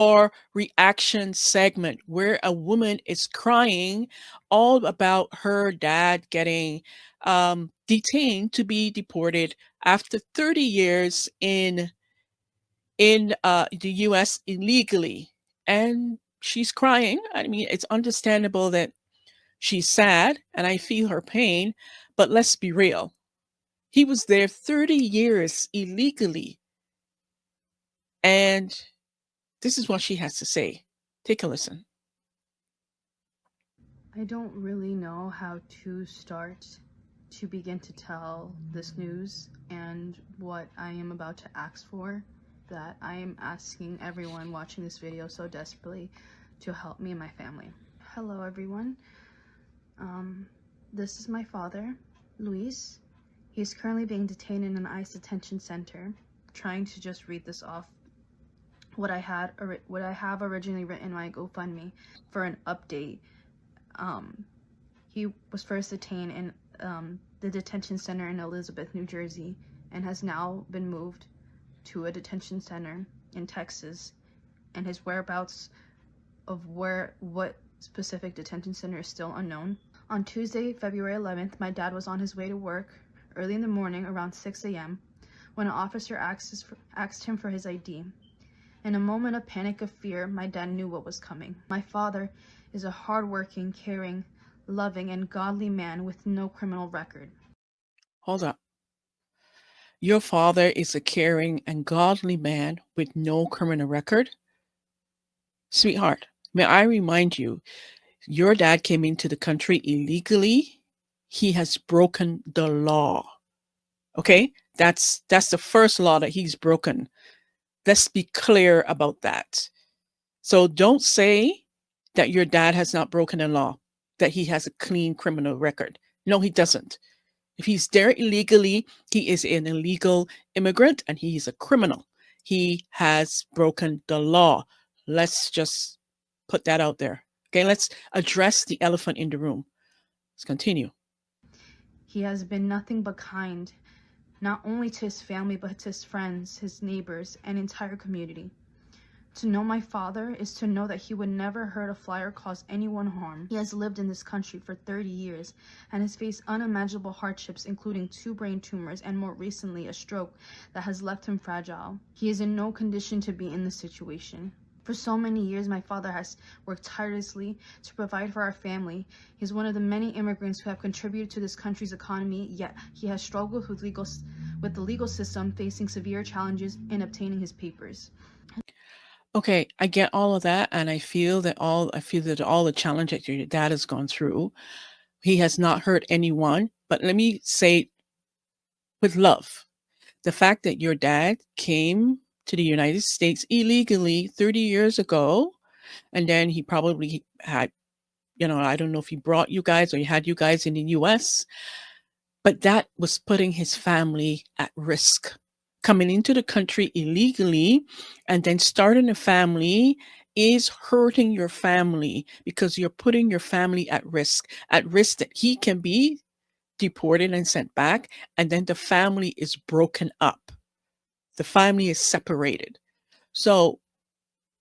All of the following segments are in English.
or reaction segment where a woman is crying all about her dad getting detained to be deported after 30 years in the US illegally. And she's crying. I mean, it's understandable that she's sad and I feel her pain, but let's be real. He was there 30 years illegally. And this is what she has to say. Take a listen. I don't really know how to start to begin to tell this news and what I am about to ask for, that I am asking everyone watching this video so desperately to help me and my family. Hello everyone. This is my father, Luis. He's currently being detained in an ICE detention center. Trying to just read this off what I have originally written in my GoFundMe for an update. He was first detained in the detention center in Elizabeth, New Jersey, and has now been moved to a detention center in Texas. And his whereabouts of what specific detention center is still unknown. On Tuesday, February 11th, my dad was on his way to work early in the morning around 6 a.m. when an officer asked him for his ID. In a moment of panic of fear, my dad knew what was coming. My father is a hardworking, caring, loving, and godly man with no criminal record. Hold up. Your father is a caring and godly man with no criminal record? Sweetheart, may I remind you, your dad came into the country illegally. He has broken the law. Okay? That's the first law that he's broken. Let's be clear about that. So don't say that your dad has not broken the law, that he has a clean criminal record. No, he doesn't. If he's there illegally, he is an illegal immigrant and he's a criminal. He has broken the law. Let's just put that out there. Okay, let's address the elephant in the room. Let's continue. He has been nothing but kind, not only to his family, but to his friends, his neighbors, and entire community. To know my father is to know that he would never hurt a fly or cause anyone harm. He has lived in this country for 30 years and has faced unimaginable hardships, including 2 brain tumors and more recently a stroke that has left him fragile. He is in no condition to be in this situation. For so many years, my father has worked tirelessly to provide for our family. He is one of the many immigrants who have contributed to this country's economy, yet he has struggled with the legal system, facing severe challenges in obtaining his papers. Okay, I get all of that, and I feel that all the challenge that your dad has gone through, he has not hurt anyone. But let me say with love, the fact that your dad came to the United States illegally 30 years ago, and then he probably had, I don't know if he brought you guys or he had you guys in the US, but that was putting his family at risk. Coming into the country illegally and then starting a family is hurting your family because you're putting your family at risk that he can be deported and sent back, and then the family is broken up. The family is separated. So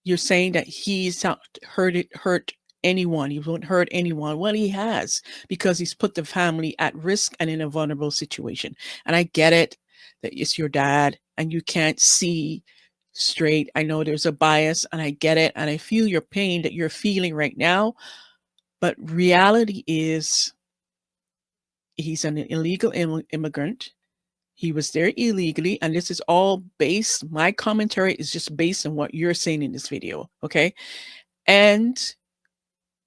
you're saying that he's not hurt anyone. He won't hurt anyone. Well, he has, because he's put the family at risk and in a vulnerable situation. And I get it that it's your dad and you can't see straight. I know there's a bias and I get it. And I feel your pain that you're feeling right now. But reality is he's an illegal immigrant. He was there illegally, and this is all based, my commentary is just based on what you're saying in this video, okay? And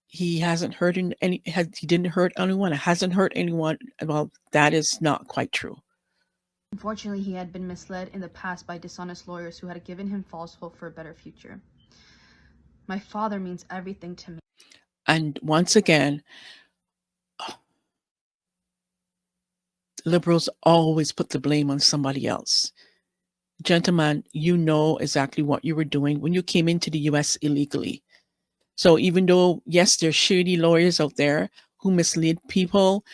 he hasn't hurt he didn't hurt anyone, hasn't hurt anyone. Well, that is not quite true. Unfortunately, he had been misled in the past by dishonest lawyers who had given him false hope for a better future. My father means everything to me. And once again, liberals always put the blame on somebody else. Gentlemen, you know exactly what you were doing when you came into the US illegally. So even though, yes, there's shady lawyers out there who mislead people,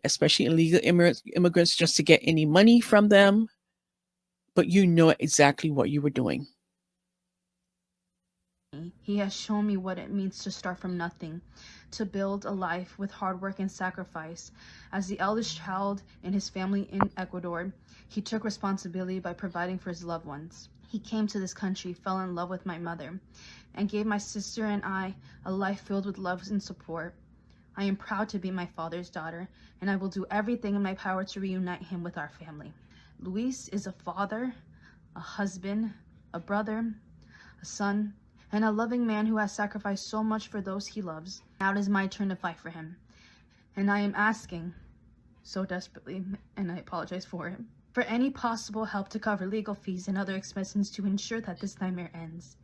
especially illegal immigrants, just to get any money from them, but you know exactly what you were doing. He has shown me what it means to start from nothing, to build a life with hard work and sacrifice. As the eldest child in his family in Ecuador, he took responsibility by providing for his loved ones. He came to this country, fell in love with my mother, and gave my sister and I a life filled with love and support. I am proud to be my father's daughter, and I will do everything in my power to reunite him with our family. Luis is a father, a husband, a brother, a son, and a loving man who has sacrificed so much for those he loves. Now it is my turn to fight for him. And I am asking, so desperately, and I apologize for it, for any possible help to cover legal fees and other expenses to ensure that this nightmare ends.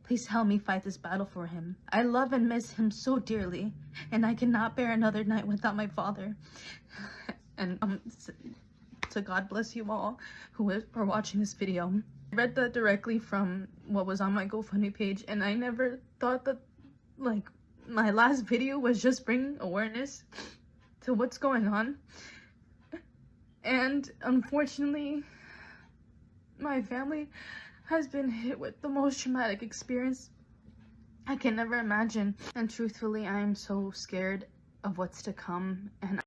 Please help me fight this battle for him. I love and miss him so dearly, and I cannot bear another night without my father. And to God bless you all who are watching this video. I read that directly from what was on my GoFundMe page, and I never thought that, like, my last video was just bringing awareness to what's going on. And unfortunately, my family has been hit with the most traumatic experience I can never imagine. And truthfully, I am so scared of what's to come. And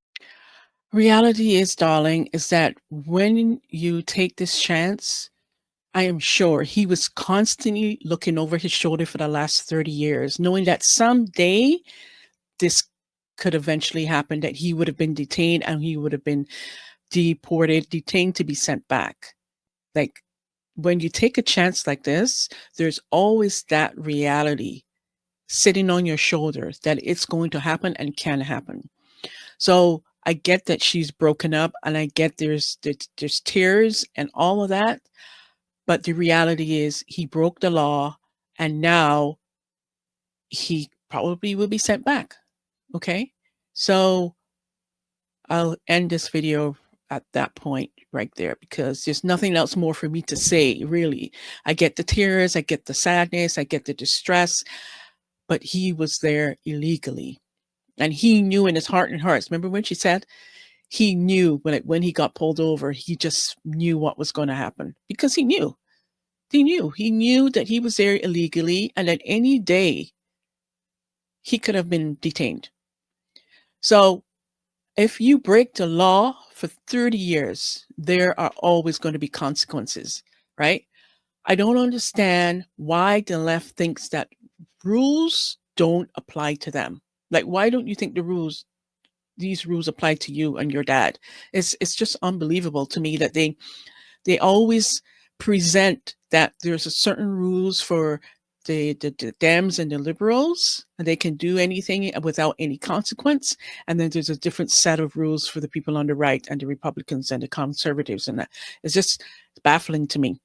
Reality is, darling, is that when you take this chance, I am sure he was constantly looking over his shoulder for the last 30 years, knowing that someday this could eventually happen, that he would have been detained and he would have been deported, detained to be sent back. Like, when you take a chance like this, there's always that reality sitting on your shoulders that it's going to happen and can happen. So I get that she's broken up, and I get there's tears and all of that. But the reality is he broke the law, and now he probably will be sent back. Okay. So I'll end this video at that point right there, because there's nothing else more for me to say, really. I get the tears, I get the sadness, I get the distress, but he was there illegally. And he knew in his heart and hearts. Remember when she said he knew when he got pulled over, he just knew what was going to happen, because he knew. He knew that he was there illegally, and that any day he could have been detained. So if you break the law for 30 years, there are always going to be consequences, right? I don't understand why the left thinks that rules don't apply to them. Like, why don't you think these rules apply to you and your dad? It's just unbelievable to me that they always present that there's a certain rules for the Dems and the liberals, and they can do anything without any consequence. And then there's a different set of rules for the people on the right and the Republicans and the conservatives. And that it's just baffling to me.